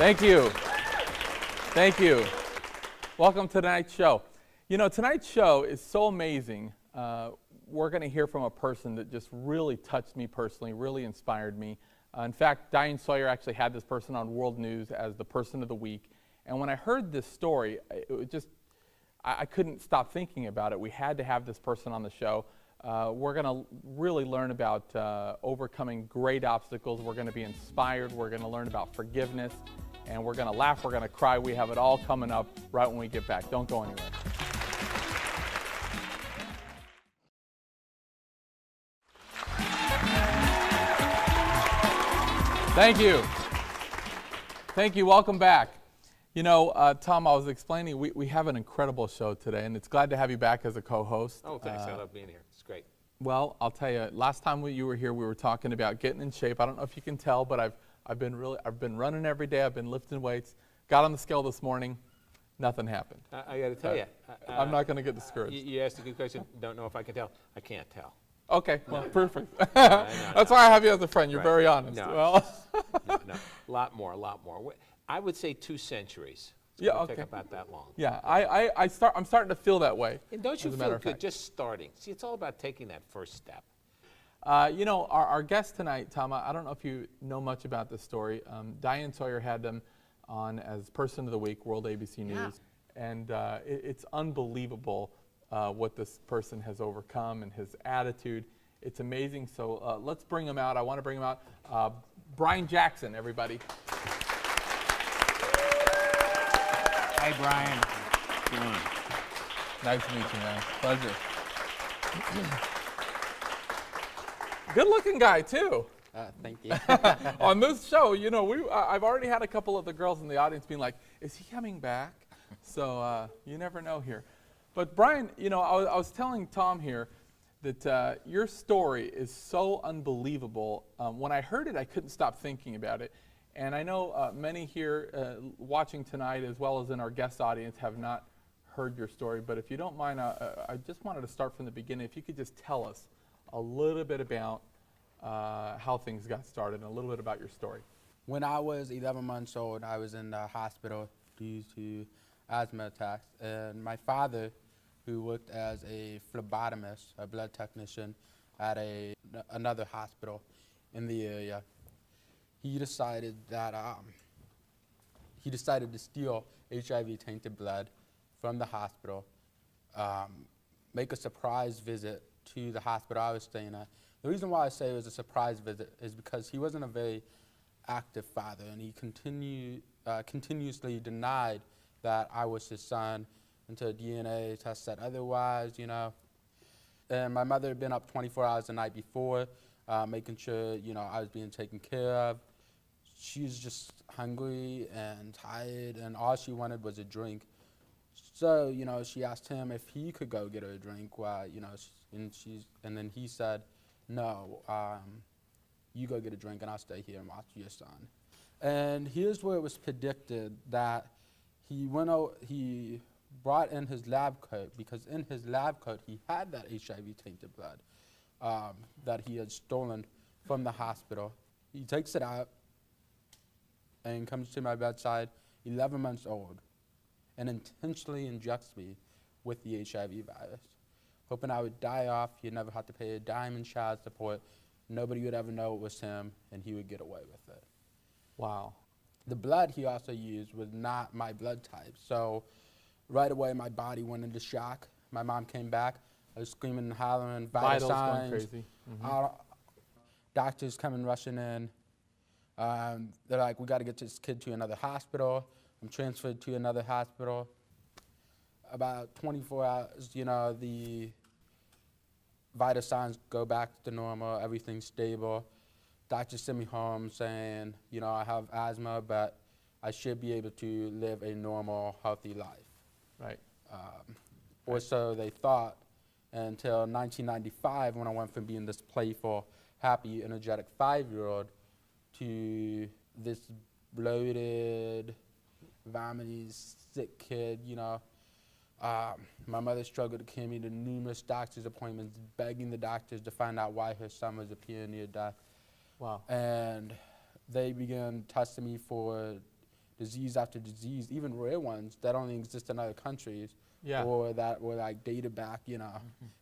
Thank you. Thank you. Welcome to tonight's show. You know, tonight's show is so amazing. We're going to hear from a person that just really touched me personally, really inspired me. In fact, Diane Sawyer actually had this person on World News as the Person of the Week. And when I heard this story, it was just, I couldn't stop thinking about it. We had to have this person on the show. We're going to really learn about overcoming great obstacles. We're going to be inspired. We're going to learn about forgiveness. And we're going to laugh. We're going to cry. We have it all coming up right when we get back. Don't go anywhere. Thank you. Thank you. Welcome back. You know, Tom, I was explaining, we have an incredible show today, and it's glad to have you back as a co-host. Oh, thanks. I love being here. It's great. Well, I'll tell you, last time you were here, we were talking about getting in shape. I don't know if you can tell, but I've been running every day. I've been lifting weights. Got on the scale this morning. Nothing happened. I got to tell you. I'm not going to get discouraged. You asked a good question. Don't know if I can tell. I can't tell. Okay, well, perfect. That's why I have you as a friend. You're right. very honest. No, well. no, a lot more. I would say 2 centuries. It's yeah, gonna okay. Take about that long. Yeah, I'm starting to feel that way. And don't you feel good just starting? See, it's all about taking that first step. You know, our guest tonight, Tom, I don't know if you know much about this story. Diane Sawyer had them on as Person of the Week, World ABC News. And it's unbelievable what this person has overcome and his attitude. It's amazing. So let's bring him out. I want to bring him out. Brryan Jackson, everybody. Hi, Brryan. Nice to meet you, man. Pleasure. Good-looking guy, too. Thank you. On this show, you know, I've already had a couple of the girls in the audience being like, is he coming back? So you never know here. But Brryan, you know, I was telling Tom here that your story is so unbelievable. When I heard it, I couldn't stop thinking about it. And I know many here watching tonight, as well as in our guest audience, have not heard your story. But if you don't mind, I just wanted to start from the beginning. If you could just tell us a little bit about how things got started and a little bit about your story. When I was 11 months old, I was in the hospital due to asthma attacks. And my father, who worked as a phlebotomist, a blood technician at another hospital in the area, he decided to steal HIV-tainted blood from the hospital, make a surprise visit to the hospital I was staying at. The reason why I say it was a surprise visit is because he wasn't a very active father, and he continuously denied that I was his son until a DNA test said otherwise, you know. And my mother had been up 24 hours the night before, making sure, you know, I was being taken care of. She was just hungry and tired, and all she wanted was a drink. So, you know, she asked him if he could go get her a drink, while, you know, and then he said, no, you go get a drink and I'll stay here and watch your son. And here's where it was predicted that he brought in his lab coat, because in his lab coat he had that HIV-tainted blood that he had stolen from the hospital. He takes it out and comes to my bedside, 11 months old, and intentionally injects me with the HIV virus, hoping I would die off. He'd never have to pay a dime in child support. Nobody would ever know it was him, and he would get away with it. Wow. The blood he also used was not my blood type, so right away my body went into shock. My mom came back. I was screaming and hollering, vital signs. Going crazy. Mm-hmm. Doctors coming rushing in. They're like, we got to get this kid to another hospital. I'm transferred to another hospital. About 24 hours, you know, the vital signs go back to normal, everything's stable. Doctors send me home saying, you know, I have asthma, but I should be able to live a normal, healthy life. Right. Or so they thought, until 1995, when I went from being this playful, happy, energetic 5-year-old to this bloated, vomiting, sick kid, you know. My mother struggled to carry me to numerous doctor's appointments, begging the doctors to find out why her son was appearing near death. Wow. And they began testing me for disease after disease, even rare ones that only exist in other countries, Yeah. or that were like dated back,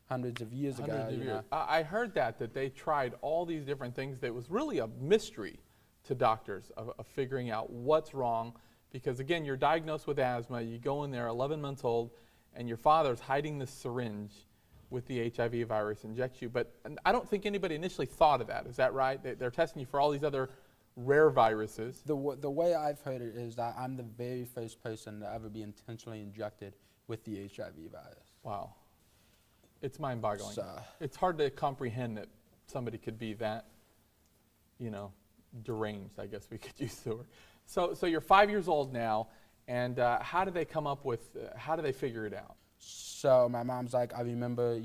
hundreds of years ago. Hundreds of you years. know. I heard that they tried all these different things. That was really a mystery to doctors of figuring out what's wrong. Because again, you're diagnosed with asthma. You go in there, 11 months old, and your father's hiding this syringe with the HIV virus, injects you. But I don't think anybody initially thought of that. Is that right? They're testing you for all these other rare viruses. The way I've heard it is that I'm the very first person to ever be intentionally injected with the HIV virus. Wow. It's mind-boggling. So, It's hard to comprehend that somebody could be that, deranged, I guess we could use the word. So you're 5 years old now, and how do they come up with, how do they figure it out? so my mom's like, I remember,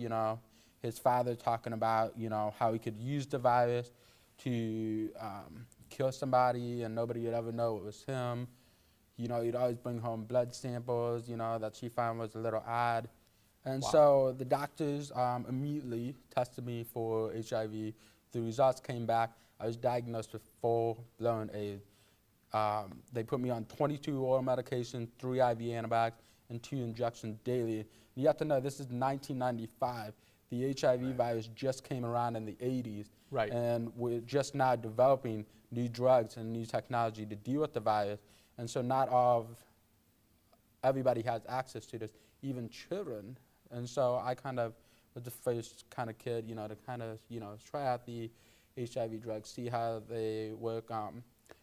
his father talking about, how he could use the virus to kill somebody and nobody would ever know it was him. He'd always bring home blood samples, that she found was a little odd. And Wow. so the doctors immediately tested me for HIV. The results came back. I was diagnosed with full-blown AIDS. They put me on 22 oral medications, 3 IV antibiotics, and 2 injections daily. And you have to know, this is 1995. The HIV virus just came around in the 80s. Right. And we're just now developing new drugs and new technology to deal with the virus. And so not everybody has access to this, even children. And so I kind of was the first kind of kid, to kind of, try out the HIV drugs, see how they work.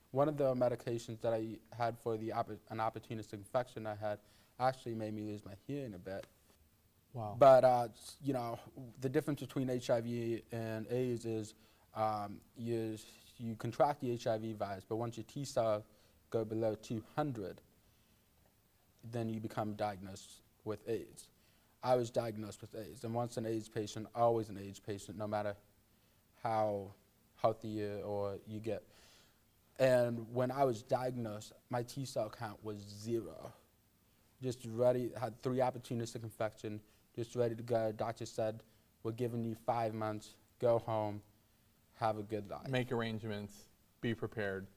One of the medications that I had for an opportunistic infection I had actually made me lose my hearing a bit. Wow. But, the difference between HIV and AIDS is you contract the HIV virus, but once your T cells go below 200, then you become diagnosed with AIDS. I was diagnosed with AIDS, and once an AIDS patient, always an AIDS patient, no matter how healthy or you get. And when I was diagnosed, my T cell count was 0. Just ready, had 3 opportunistic infections, just ready to go. Doctor said, we're giving you 5 months, go home, have a good life. Make arrangements, be prepared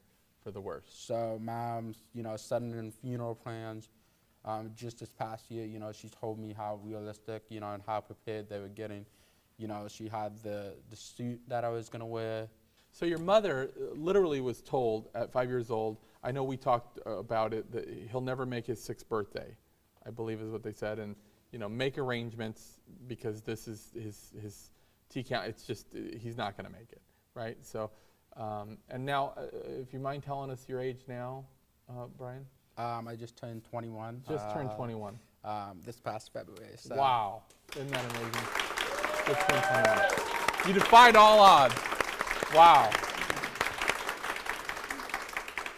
for the worst. So mom's, setting in funeral plans. Just this past year, she told me how realistic, and how prepared they were getting. She had the suit that I was going to wear. So your mother literally was told at 5 years old, I know we talked about it, that he'll never make his 6th birthday, I believe is what they said, and make arrangements because this is his T count, it's just, he's not going to make it, right? So, and now, if you mind telling us your age now, Brryan? I just turned 21. Just turned 21. This past February. So. Wow, isn't that amazing? Just turned 21. You defied all odds. Wow.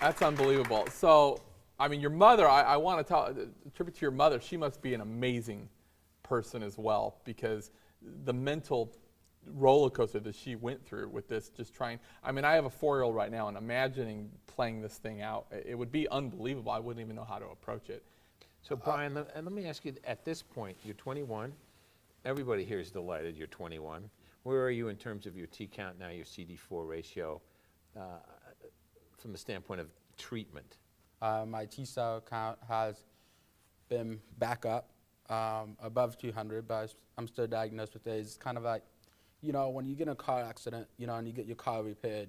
That's unbelievable. So, I mean, your mother, I want to attribute to your mother, she must be an amazing person as well, because the mental roller coaster that she went through with this, just trying, I mean, I have a 4-year-old right now, and imagining playing this thing out, it would be unbelievable. I wouldn't even know how to approach it. So Brryan, let me ask you, at this point, you're 21. Everybody here is delighted you're 21. Where are you in terms of your T count now, your CD4 ratio, from the standpoint of treatment? My T cell count has been back up above 200, but I'm still diagnosed with AIDS. It's kind of like, when you get in a car accident, and you get your car repaired,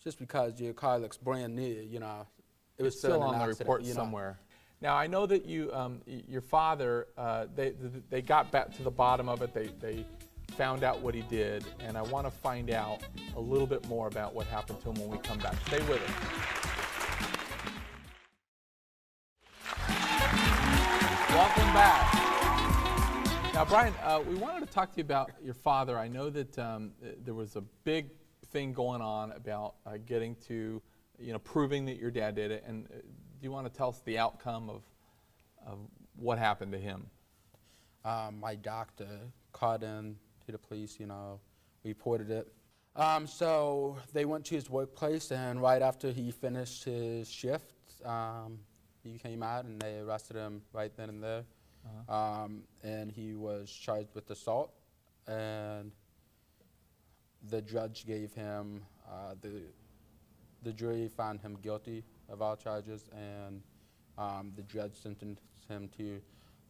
just because your car looks brand new, it was still an on the accident, report somewhere. Now, I know that you, your father, they got back to the bottom of it. They found out what he did, and I want to find out a little bit more about what happened to him when we come back. Stay with us. Welcome back. Now, Brryan, we wanted to talk to you about your father. I know that there was a big thing going on about getting to, proving that your dad did it. And do you want to tell us the outcome of what happened to him? My doctor called in to the police, reported it. So they went to his workplace, and right after he finished his shift, he came out and they arrested him right then and there. And he was charged with assault, and the judge gave him, the jury found him guilty of all charges, and the judge sentenced him to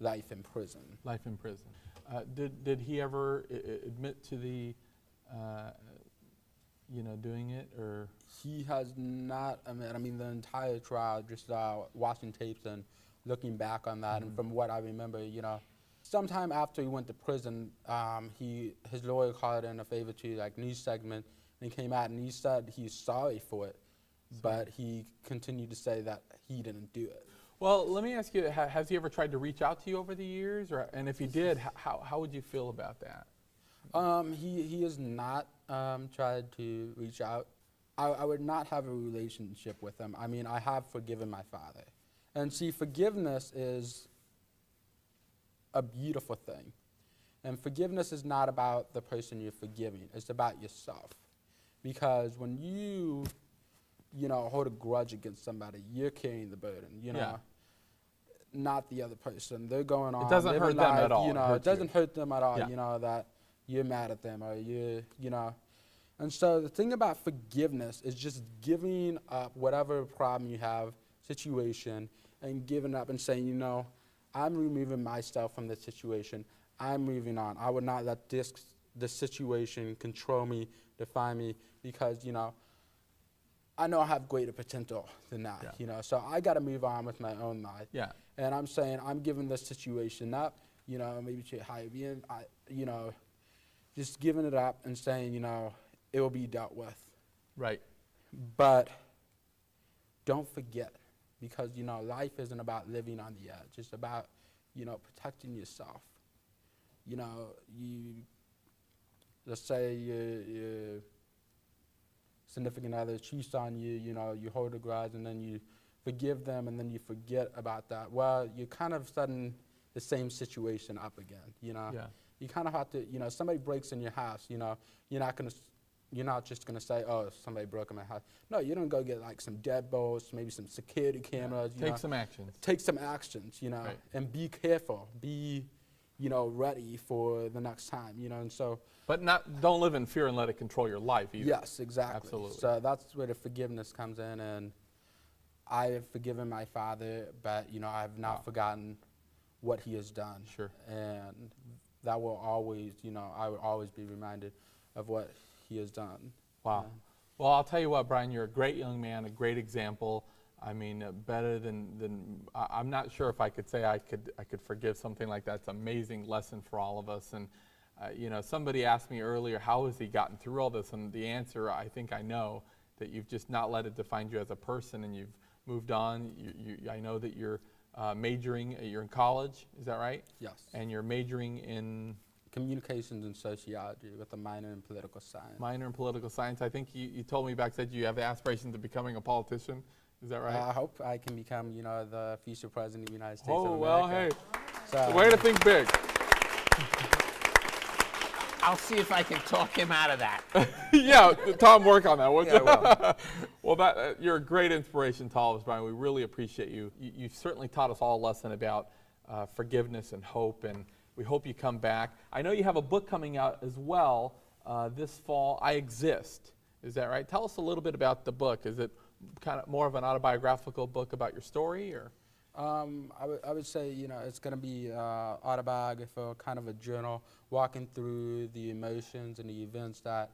life in prison. Life in prison. Did he ever admit to the, doing it, or? He has not. I mean, the entire trial, just watching tapes and looking back on that, and from what I remember, sometime after he went to prison, his lawyer called in a favor to news segment, and he came out and he said he's sorry for it, but he continued to say that he didn't do it. Well, let me ask you, has he ever tried to reach out to you over the years? And if he did, how would you feel about that? He has not tried to reach out. I would not have a relationship with him. I mean, I have forgiven my father. And see, forgiveness is a beautiful thing. And forgiveness is not about the person you're forgiving. It's about yourself. Because when you hold a grudge against somebody, you're carrying the burden, not the other person. They're going on. It doesn't hurt them at all. It doesn't hurt them at all, that you're mad at them or And so the thing about forgiveness is just giving up whatever problem you have, situation, and giving up and saying, I'm removing myself from the situation. I'm moving on. I would not let this situation control me, define me, because, I know I have greater potential than that, so I got to move on with my own life. Yeah. And I'm saying I'm giving this situation up, maybe to a higher being, just giving it up and saying, it will be dealt with. Right. But don't forget, because, life isn't about living on the edge. It's about, protecting yourself. Let's say your significant other cheats on you, you hold a grudge and then you forgive them and then you forget about that. Well, you're kind of setting the same situation up again, Yeah. You kind of have to, somebody breaks in your house, you're not just going to say, oh, somebody broke in my house. No, you're going to go get some deadbolts, maybe some security cameras. Take some actions. Take some actions, Right. and be careful. Be, ready for the next time, and so. But don't live in fear and let it control your life either. Yes, exactly. Absolutely. So that's where the forgiveness comes in, and I have forgiven my father, but, I have not forgotten what he has done. Sure. And that will always, I will always be reminded of what he has done. Wow. Well, I'll tell you what, Brryan, you're a great young man, a great example. I mean, better than I'm not sure if I could say I could forgive something like that. It's an amazing lesson for all of us. And somebody asked me earlier, how has he gotten through all this? And the answer, I think I know, that you've just not let it define you as a person, and you've moved on. I know that you're majoring. You're in college. Is that right? Yes. And you're majoring in communications and sociology with a minor in political science. Minor in political science. I think you told me backstage you have aspirations of becoming a politician. Is that right? I hope I can become, the future president of the United States of America. Well, hey. So, way to think big. I'll see if I can talk him out of that. Yeah, Tom, work on that. Yeah, Well, you're a great inspiration to all of us, Brryan. We really appreciate you. You've certainly taught us all a lesson about forgiveness and hope, and we hope you come back. I know you have a book coming out as well this fall, I Exist. Is that right? Tell us a little bit about the book. Is it kind of more of an autobiographical book about your story, or? I would say, it's going to be autobiographical, kind of a journal, walking through the emotions and the events that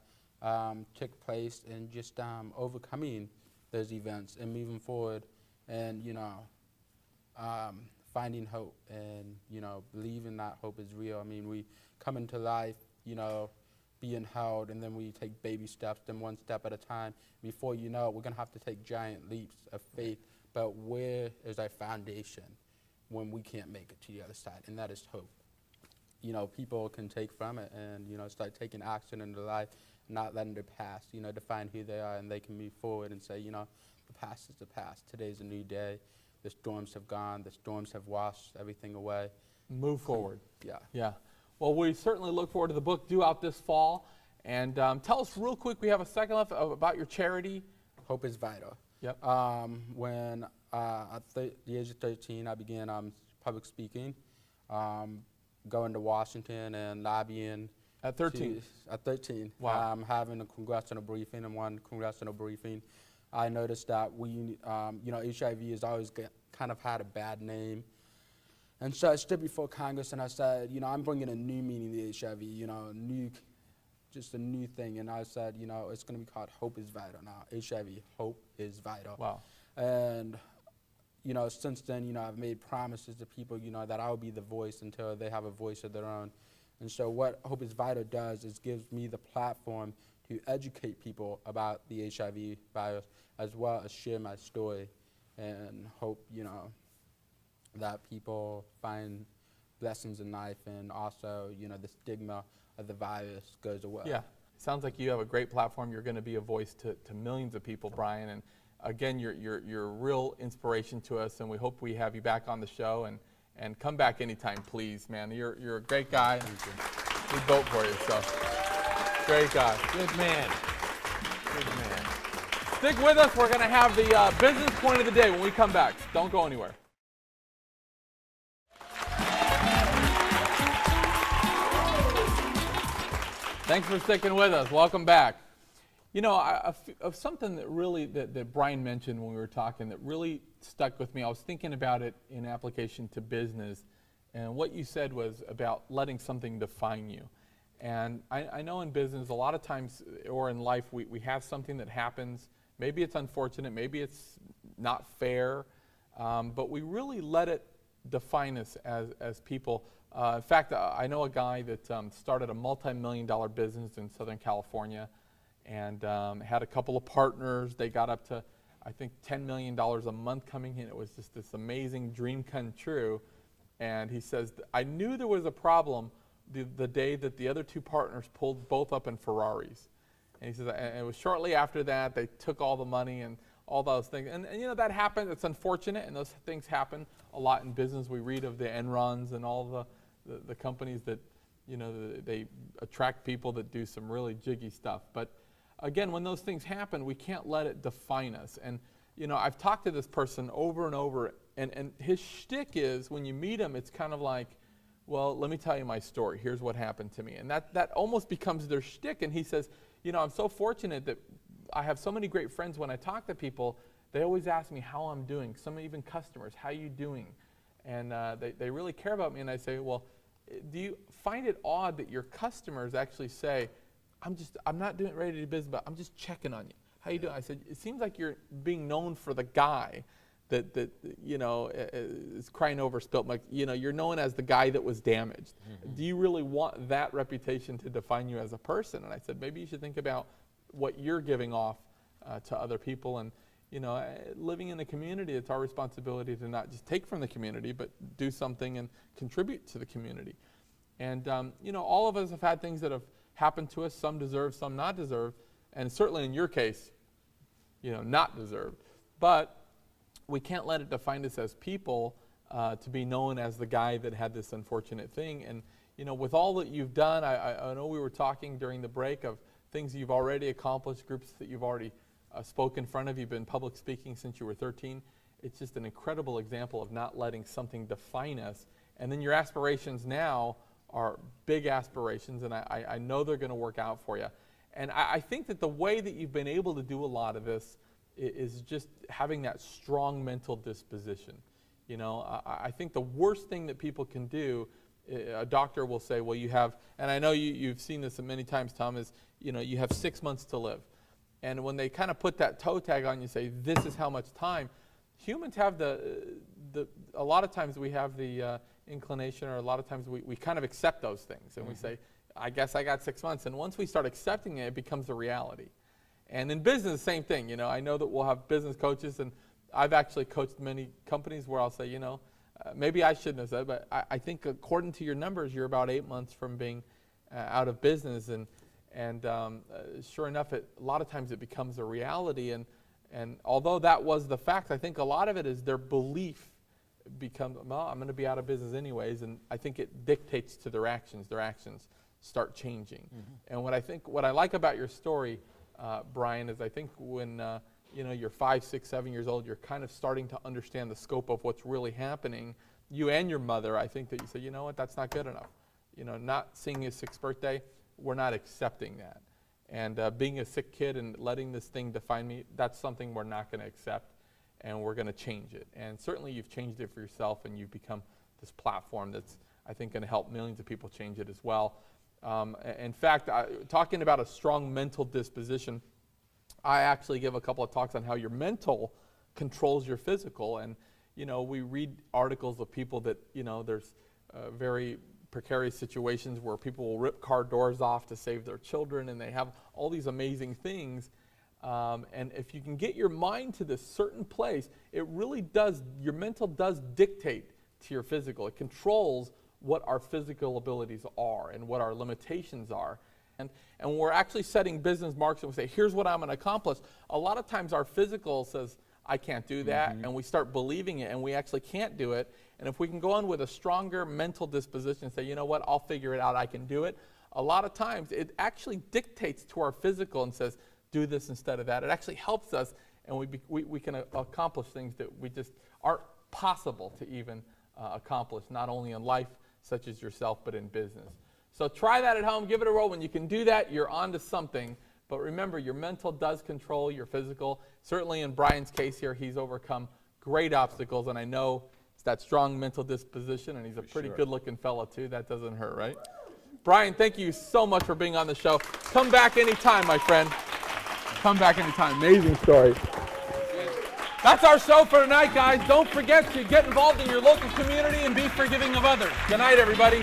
took place, and just overcoming those events and moving forward, and finding hope, and believing that hope is real. I mean, we come into life, being held, and then we take baby steps, then one step at a time. Before you know it, we're going to have to take giant leaps of faith. But where is our foundation when we can't make it to the other side? And that is hope. People can take from it and, start taking action in their life, not letting their past, define who they are, and they can move forward and say, the past is the past. Today's a new day. The storms have gone. The storms have washed everything away. Move forward. Yeah. Yeah. Well, we certainly look forward to the book due out this fall. And tell us real quick, we have a second left, about your charity. Hope is vital. Yep. When at the age of 13, I began public speaking, going to Washington and lobbying. At 13? At 13. Wow. Having a congressional briefing, and one congressional briefing I noticed that we, HIV has always kind of had a bad name. And so I stood before Congress and I said, I'm bringing a new meaning to HIV, just a new thing. And I said, it's going to be called Hope is Vital now. HIV, Hope is Vital. Wow. And, since then, I've made promises to people, that I will be the voice until they have a voice of their own. And so what Hope is Vital does is gives me the platform to educate people about the HIV virus, as well as share my story and hope, that people find blessings in life, and also, the stigma of the virus goes away. Yeah, sounds like you have a great platform. You're going to be a voice to millions of people, Brryan. And again, you're a real inspiration to us, and we hope we have you back on the show, and come back anytime, please, man. You're a great guy. We vote for you, so great guy. Good man. Good man. Stick with us. We're going to have the business point of the day when we come back. Don't go anywhere. Thanks for sticking with us. Welcome back. Of something that really, that Brryan mentioned when we were talking that really stuck with me, I was thinking about it in application to business, and what you said was about letting something define you. And I know in business, a lot of times, or in life, we have something that happens. Maybe it's unfortunate, maybe it's not fair, but we really let it define us as people. In fact, I know a guy that started a multi-million-dollar business in Southern California, and had a couple of partners. They got up to, I think, $10 million a month coming in. It was just this amazing dream come true. And he says, I knew there was a problem the day that the other two partners pulled both up in Ferraris. And he says, and it was shortly after that, they took all the money and all those things. And that happened. It's unfortunate, and those things happen a lot in business. We read of the Enrons and all the companies that, they attract people that do some really jiggy stuff. But again, when those things happen, we can't let it define us. And, I've talked to this person over and over, and his shtick is, when you meet him, it's kind of like, well, let me tell you my story. Here's what happened to me. And that almost becomes their shtick. And he says, I'm so fortunate that I have so many great friends. When I talk to people, they always ask me how I'm doing. Some even customers, how you doing? And they really care about me. And I say, well, do you find it odd that your customers actually say, I'm not doing ready to do business, but I'm just checking on you. How you doing? I said, it seems like you're being known for the guy that is crying over spilt milk. You're known as the guy that was damaged. Mm-hmm. Do you really want that reputation to define you as a person? And I said, maybe you should think about what you're giving off to other people. And living in a community, it's our responsibility to not just take from the community, but do something and contribute to the community. And all of us have had things that have happened to us, some deserved, some not deserved, and certainly in your case, not deserved. But we can't let it define us as people to be known as the guy that had this unfortunate thing. And with all that you've done, I know we were talking during the break of things you've already accomplished, groups that you've already spoke in front of. You've been public speaking since you were 13. It's just an incredible example of not letting something define us. And then your aspirations now are big aspirations, and I know they're going to work out for you. And I think that the way that you've been able to do a lot of this is just having that strong mental disposition. I think the worst thing that people can do, a doctor will say, well, you have, and I know you've seen this many times, Tom, is, you have 6 months to live. And when they kind of put that toe tag on you, say, this is how much time, humans have a lot of times we have the inclination, or a lot of times we kind of accept those things, and we say, I guess I got 6 months. And once we start accepting it, it becomes a reality. And in business, same thing. I know that we'll have business coaches, and I've actually coached many companies where I'll say, maybe I shouldn't have said, but I think according to your numbers, you're about 8 months from being out of business. And sure enough, a lot of times it becomes a reality. And although that was the fact, I think a lot of it is their belief becomes, well, I'm going to be out of business anyways. And I think it dictates to their actions. Their actions start changing. Mm-hmm. And what I like about your story, Brryan, is I think when you're 5, 6, 7 years old, you're kind of starting to understand the scope of what's really happening. You and your mother, I think that you say, you know what, that's not good enough. Not seeing his 6th birthday, we're not accepting that. And being a sick kid and letting this thing define me, that's something we're not going to accept, and we're going to change it. And certainly you've changed it for yourself, and you've become this platform that's, I think, going to help millions of people change it as well. In fact, talking about a strong mental disposition, I actually give a couple of talks on how your mental controls your physical. And, you know, we read articles of people that, you know, there's very precarious situations where people will rip car doors off to save their children, and they have all these amazing things. And if you can get your mind to this certain place, it really does, your mental does dictate to your physical. It controls what our physical abilities are and what our limitations are. And when we're actually setting business marks and we say, here's what I'm going to accomplish, a lot of times our physical says, I can't do that, and we start believing it, and we actually can't do it. And if we can go on with a stronger mental disposition and say, you know what, I'll figure it out, I can do it, a lot of times it actually dictates to our physical and says, do this instead of that. It actually helps us, and we can accomplish things that we just aren't possible to even accomplish, not only in life, such as yourself, but in business. So try that at home, give it a roll. When you can do that, you're on to something. But remember, your mental does control your physical. Certainly in Brryan's case here, he's overcome great obstacles, and I know it's that strong mental disposition, and he's a pretty good-looking fellow too. That doesn't hurt, right? Brryan, thank you so much for being on the show. Come back anytime, my friend. Come back anytime. Amazing story. That's our show for tonight, guys. Don't forget to get involved in your local community and be forgiving of others. Good night, everybody.